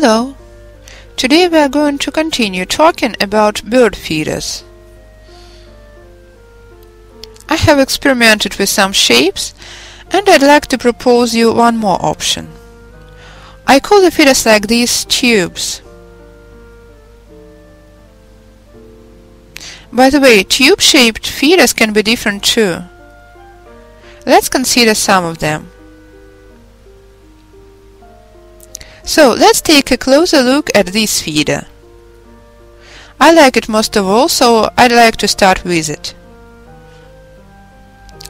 Hello! Today we are going to continue talking about bird feeders. I have experimented with some shapes and I'd like to propose you one more option. I call the feeders like these tubes. By the way, tube-shaped feeders can be different too. Let's consider some of them. So let's take a closer look at this feeder. I like it most of all, so I'd like to start with it.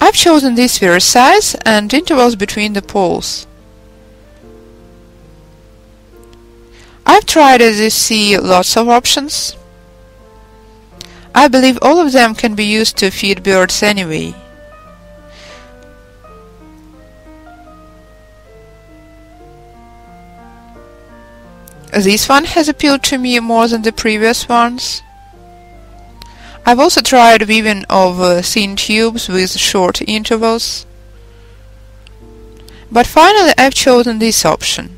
I've chosen this sphere size and intervals between the poles. I've tried, as you see, lots of options. I believe all of them can be used to feed birds anyway. This one has appealed to me more than the previous ones. I've also tried weaving of thin tubes with short intervals. But finally I've chosen this option.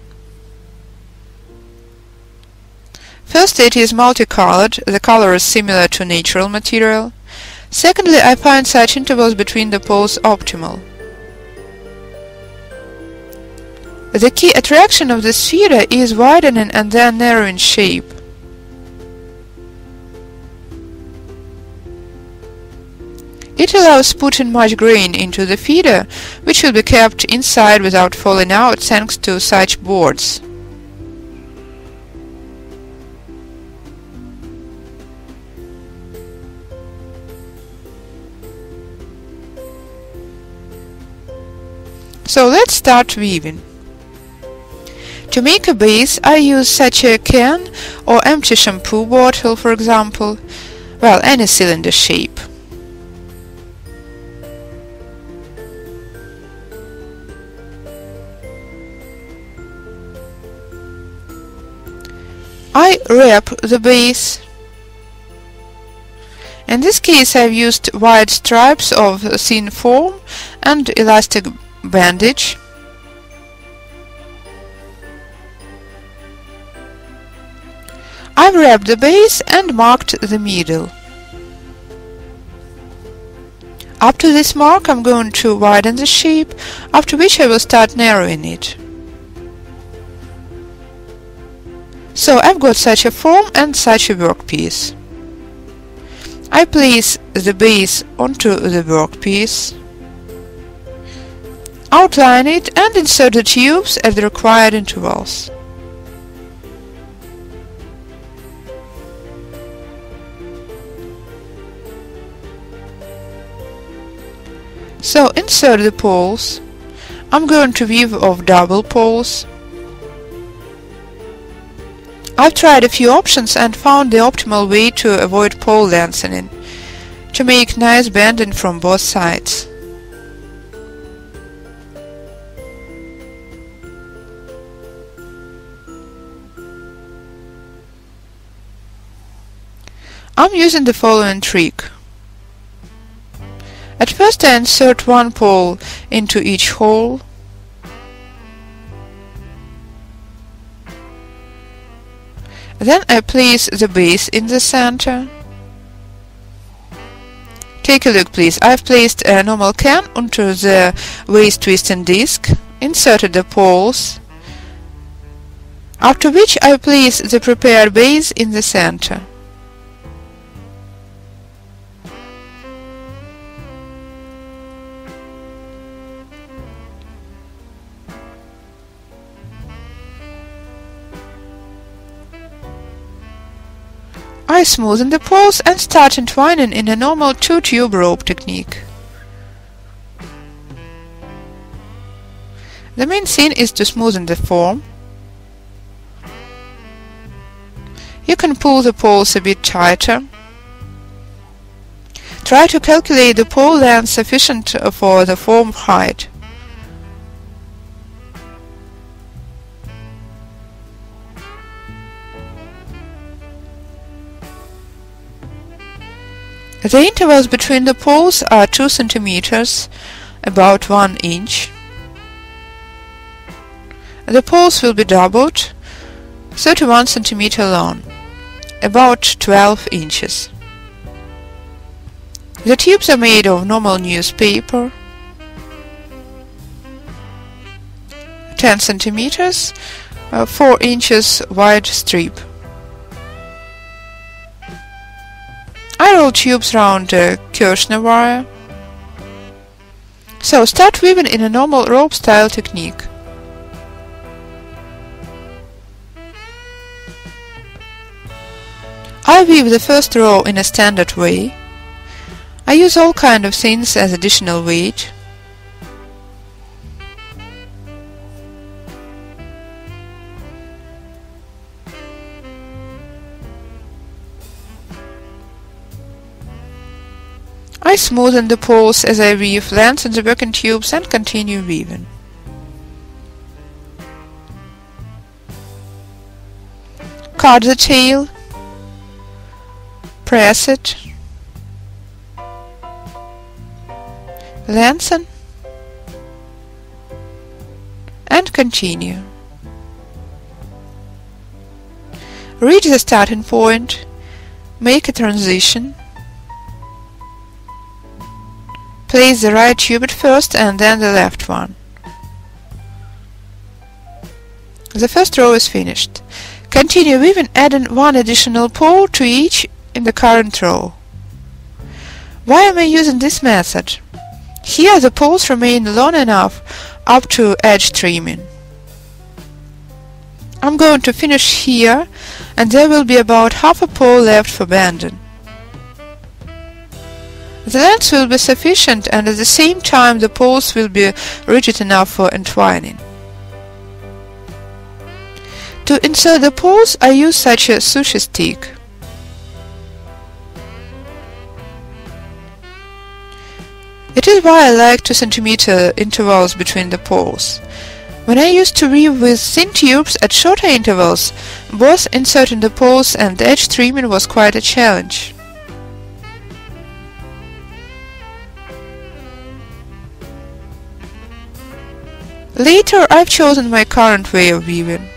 First, it is multicolored, the color is similar to natural material. Secondly, I find such intervals between the poles optimal. The key attraction of this feeder is widening and then narrowing shape. It allows putting much grain into the feeder, which will be kept inside without falling out thanks to such boards. So let's start weaving. To make a base, I use such a can or empty shampoo bottle, for example, well, any cylinder shape. I wrap the base. In this case I've used wide stripes of thin foam and elastic bandage. I've wrapped the base and marked the middle. Up to this mark I'm going to widen the shape, after which I will start narrowing it. So I've got such a form and such a workpiece. I place the base onto the workpiece, outline it and insert the tubes at the required intervals. So insert the poles. I'm going to weave of double poles. I've tried a few options and found the optimal way to avoid pole lengthening, to make nice bending from both sides. I'm using the following trick. At first I insert one pole into each hole. Then I place the base in the center. Take a look, please. I've placed a normal can onto the waist twisting disc, inserted the poles, after which I place the prepared base in the center. I smoothen the poles and start entwining in a normal two-tube rope technique. The main thing is to smoothen the form. You can pull the poles a bit tighter. Try to calculate the pole length sufficient for the form height. The intervals between the poles are 2 centimeters, about 1 inch. The poles will be doubled, 31 cm long, about 12 inches. The tubes are made of normal newspaper, 10 cm, 4 inches wide strip. I roll tubes round Kirschner wire. So start weaving in a normal rope style technique. I weave the first row in a standard way. I use all kind of things as additional weight. I smoothen the poles as I weave, lengthen the working tubes and continue weaving. Cut the tail, press it, lengthen, and continue. Reach the starting point, make a transition. Place the right tube at first and then the left one. The first row is finished. Continue weaving, adding one additional pole to each in the current row. Why am I using this method? Here the poles remain long enough up to edge trimming. I'm going to finish here, and there will be about half a pole left for bending. The length will be sufficient, and at the same time the poles will be rigid enough for entwining. To insert the poles I use such a sushi stick. It is why I like 2 cm intervals between the poles. When I used to weave with thin tubes at shorter intervals, both inserting the poles and edge trimming was quite a challenge. Later I've chosen my current way of weaving.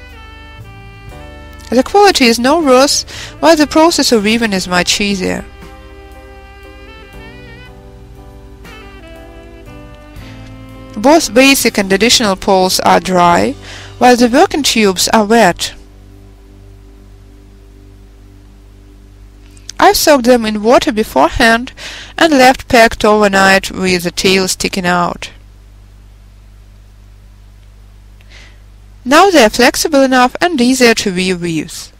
The quality is no worse, while the process of weaving is much easier. Both basic and additional poles are dry, while the working tubes are wet. I've soaked them in water beforehand and left packed overnight with the tail sticking out. Now they are flexible enough and easier to weave with.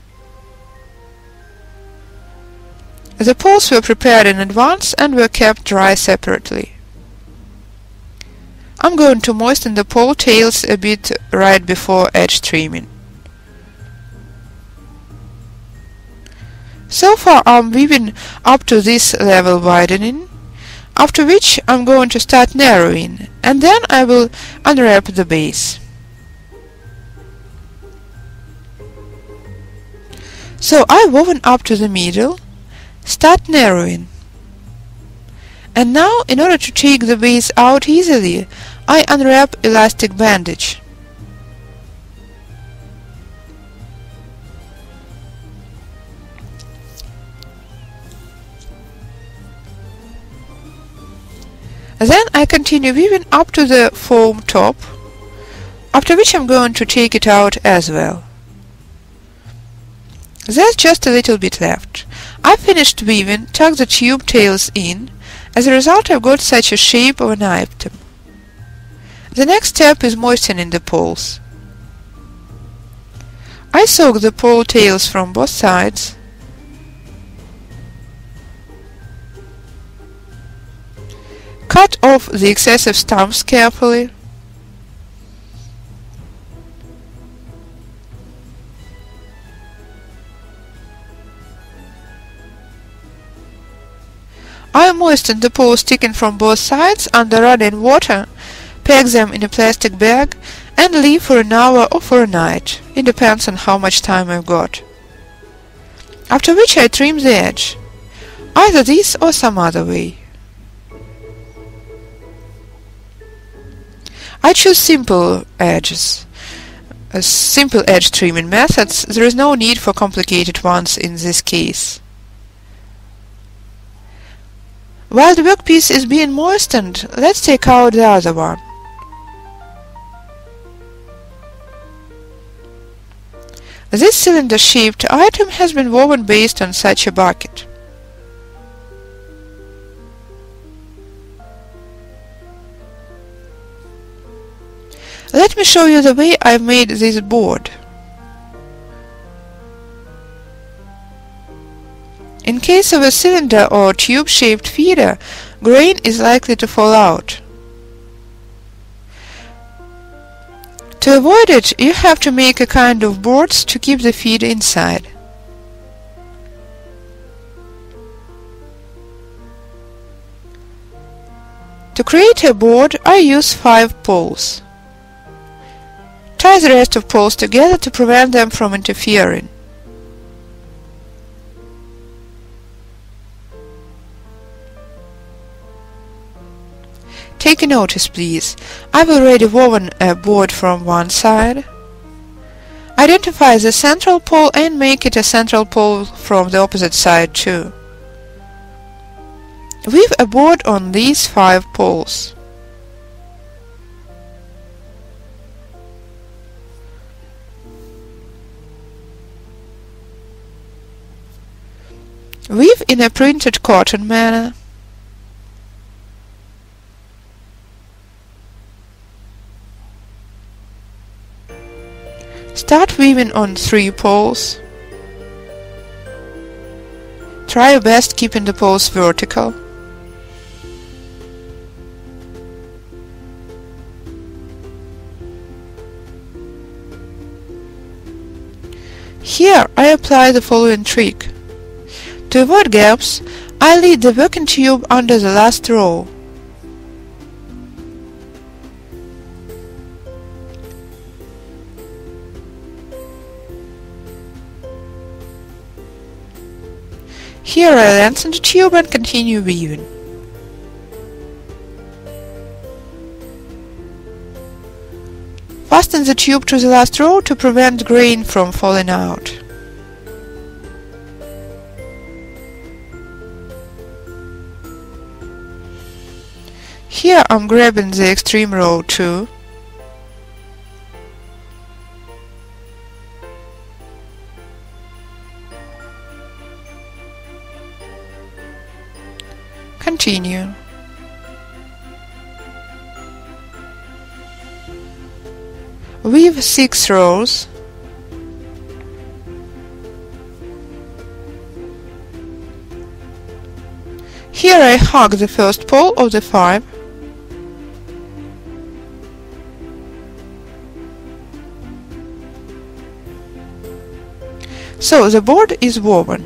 The poles were prepared in advance and were kept dry separately. I'm going to moisten the pole tails a bit right before edge trimming. So far I'm weaving up to this level widening, after which I'm going to start narrowing, and then I will unwrap the base. So I've woven up to the middle, start narrowing. And now, in order to take the base out easily, I unwrap elastic bandage. Then I continue weaving up to the foam top, after which I'm going to take it out as well. There's just a little bit left. I finished weaving, tucked the tube tails in. As a result I've got such a shape of an item. The next step is moistening the poles. I soak the pole tails from both sides. Cut off the excessive stumps carefully. I moisten the poles sticking from both sides under running water, pack them in a plastic bag, and leave for an hour or for a night. It depends on how much time I've got. After which I trim the edge, either this or some other way. I choose simple edges. simple edge trimming methods, there is no need for complicated ones in this case. While the workpiece is being moistened, let's take out the other one. This cylinder-shaped item has been woven based on such a bucket. Let me show you the way I've made this board. In case of a cylinder or tube-shaped feeder, grain is likely to fall out. To avoid it, you have to make a kind of boards to keep the feed inside. To create a board, I use 5 poles. Tie the rest of poles together to prevent them from interfering. Take a notice, please. I've already woven a board from one side. Identify the central pole and make it a central pole from the opposite side too. Weave a board on these 5 poles. Weave in a printed cotton manner. Start weaving on 3 poles. Try your best keeping the poles vertical. Here I apply the following trick. To avoid gaps, I lead the working tube under the last row. Here I lengthen the tube and continue weaving. Fasten the tube to the last row to prevent grain from falling out. Here I'm grabbing the extreme row too. Continue. Weave 6 rows. Here I hug the first pole of the 5. So the board is woven.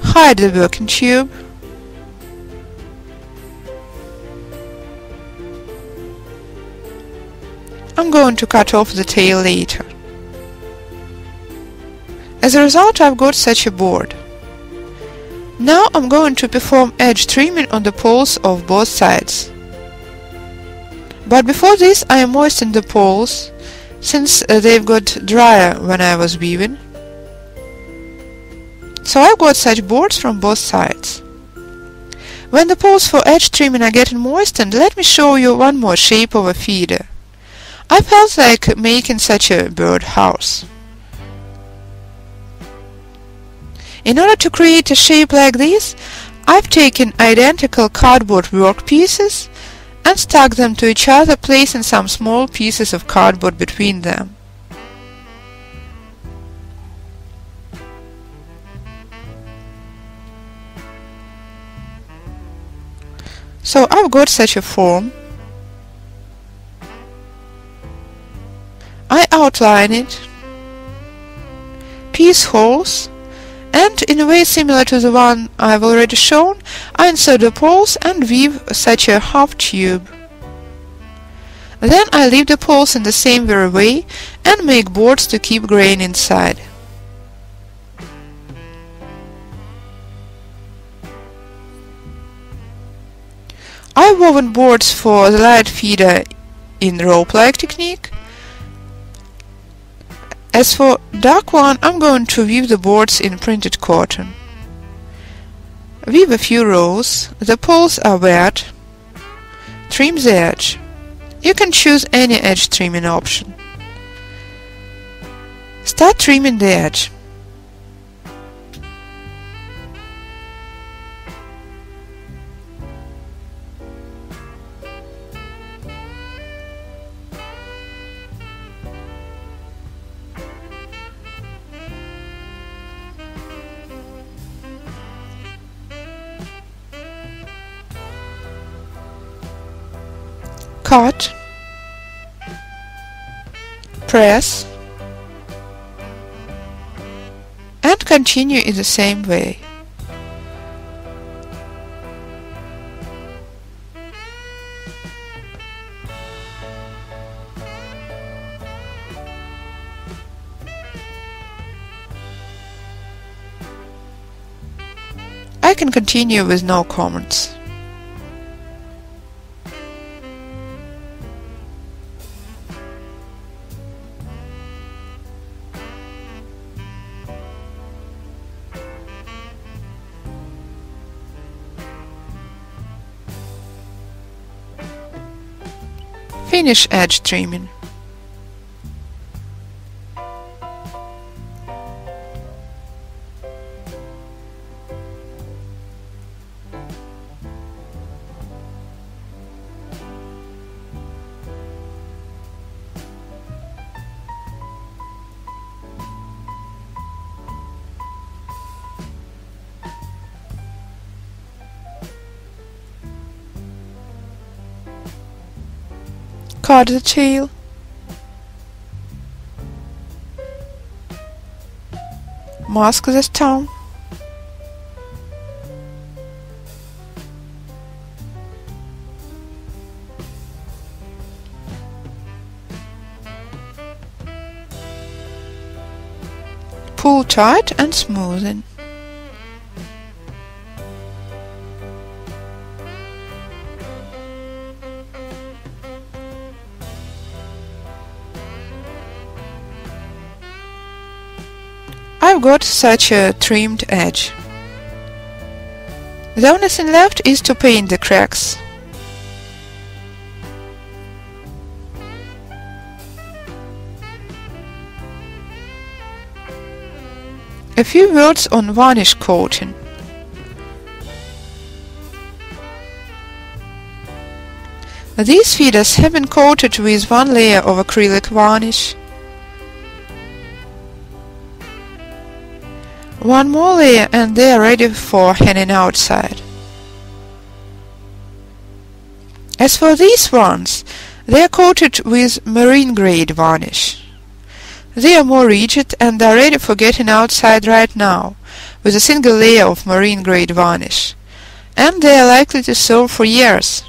Hide the working tube. I'm going to cut off the tail later. As a result, I've got such a board. Now I'm going to perform edge trimming on the poles of both sides. But before this I moistened the poles, since they've got drier when I was weaving. So I've got such boards from both sides. When the poles for edge trimming are getting moistened, let me show you one more shape of a feeder. I felt like making such a bird house. In order to create a shape like this, I've taken identical cardboard work pieces and stuck them to each other, placing some small pieces of cardboard between them. So I've got such a form. I outline it, piece holes, and in a way similar to the one I've already shown, I insert the poles and weave such a half tube. Then I leave the poles in the same very way and make boards to keep grain inside. I've woven boards for the light feeder in rope-like technique, As for dark one, I'm going to weave the boards in printed cotton. Weave a few rows, the poles are wet. Trim the edge. You can choose any edge trimming option. Start trimming the edge. Cut, press, and continue in the same way. I can continue with no comments. Finish edge trimming. Cut the tail. Mask the stem. Pull tight and smoothen. I've got such a trimmed edge. The only thing left is to paint the cracks. A few words on varnish coating. These feeders have been coated with one layer of acrylic varnish. One more layer and they are ready for hanging outside. As for these ones, they are coated with marine grade varnish. They are more rigid and are ready for getting outside right now, with a single layer of marine grade varnish, and they are likely to serve for years.